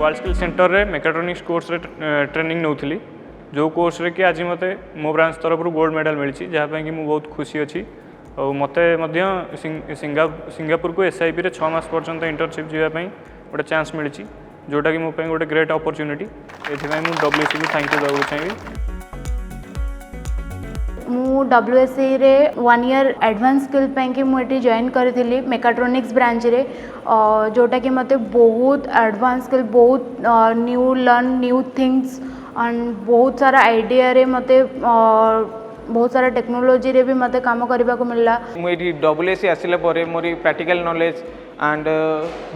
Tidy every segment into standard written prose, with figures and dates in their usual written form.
क्वाल skill centre रे mechatronics course रे training नौथली जो कोर्स रे कि आज मते मो ब्रांच तरफ गोल्ड मेडल मिली जहाँ कि बहुत खुशी अच्छी और मत सिंगापुर को एसआईपी रे 6 मास पर्यंत इंटर्नशिप जावाई गोटे चांस मिली जोटा कि मो गोटे ग्रेट अपॉर्चुनिटी ये डब्ल्यूएससी को थैंक यू देना चाहिए। मु डब्ल्यूएससी रे 1 ईयर एडवांस स्किल पैंकि मुझे जॉइन करी मेकाट्रॉनिक्स ब्रांच रे जोटा कि मते बहुत एडवांस स्किल बहुत new learn new things and बहुत सारा आइडिया रे मते बहुत सारा टेक्नोलोजी रे भी मते काम करबा को मिलला। मुझे डब्ल्यूएससी आसिला परे मोरी प्रैक्टिकल नॉलेज एंड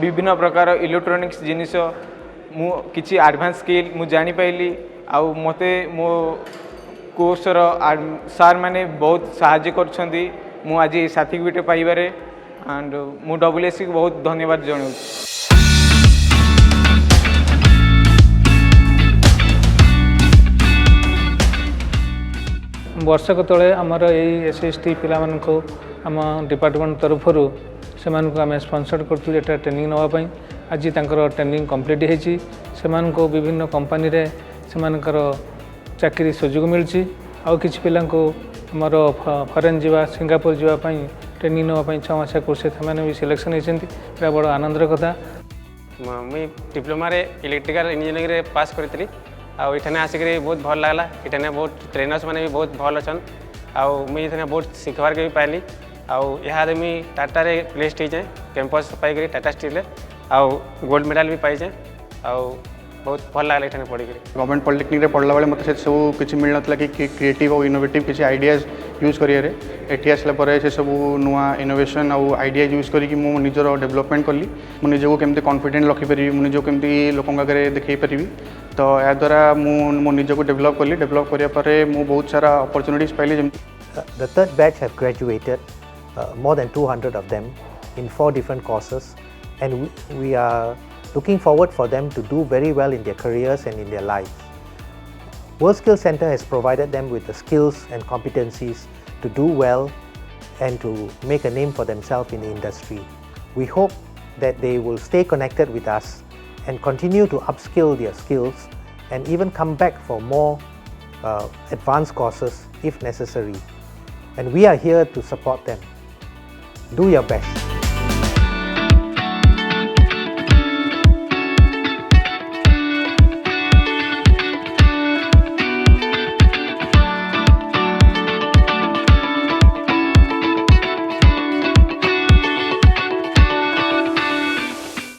विभिन्न प्रकार इलेक्ट्रॉनिक्स जिनिस मु किछि एडवांस स्किल मु जानि पाइली आउ मते मो कोर्स रो सार माने बहुत सहाय्य करछंदी मु आज सर्टिफिकेट पाइबारे एंड मु डब्ल्यूएससी को बहुत धन्यवाद जणाउ। वर्षक तले आमर एसएसटी पिला मानको आम डिपार्टमेंट तरफ से आम स्पॉन्सर करूँ एटा ट्रेनिंग नापी आज तांकर ट्रेनिंग कंप्लीट होती से विभिन्न कंपनी रे सेमानकर चाकरी सुजोग मिलची आउ किछि पिला आमर फॉरेन जावा सिंगापुर जावाई ट्रेनिंग नापी 6 मास कोर्स से भी सिलेक्शन होती बड़ आनंदर कथा। मुई डिप्लोमा रे इलेक्ट्रिकल इंजीनियरिंग रे पास करती आठाने आसिक बहुत भल लगला इठाने बहुत ट्रेनर्स मैंने भी बहुत भल अच्छा मुझे बहुत शिखबार के भी पाइली आदि मुझे टाटा रे प्लेस्ड होचे कैंपस पाई टाटा स्टील आउ गोल्ड मेडल भी पाइचे बहुत भल लगला इठाने पढ़ी। गवर्नमेंट पॉलिटेक्निक रे पढ़ला बेले मते सब किछि मिल नथला कि क्रिएटिव और इनोवेटिव किछि आइडियाज यूज करियारे एठी आसला परे से सब नुआ इनोवेशन और आइडिया यूज करी कि मु निजर डेवलपमेंट कली मु निजको केमते कॉन्फिडेंट रखि परिबी मु निजको केमते लोकन आगे देखै परिबी तो या द्वारा मु निजको डेवलप कली डेवलप करिया परे मु बहुत सारा अपॉर्चुनिटीज पाइली जेम The third batch have graduated, more than 200 of them in 4 different courses, and we are looking forward for them to do very well in their careers and in their lives. World Skills Center has provided them with the skills and competencies to do well and to make a name for themselves in the industry. We hope that they will stay connected with us and continue to upskill their skills and even come back for more advanced courses if necessary. And we are here to support them. Do your best.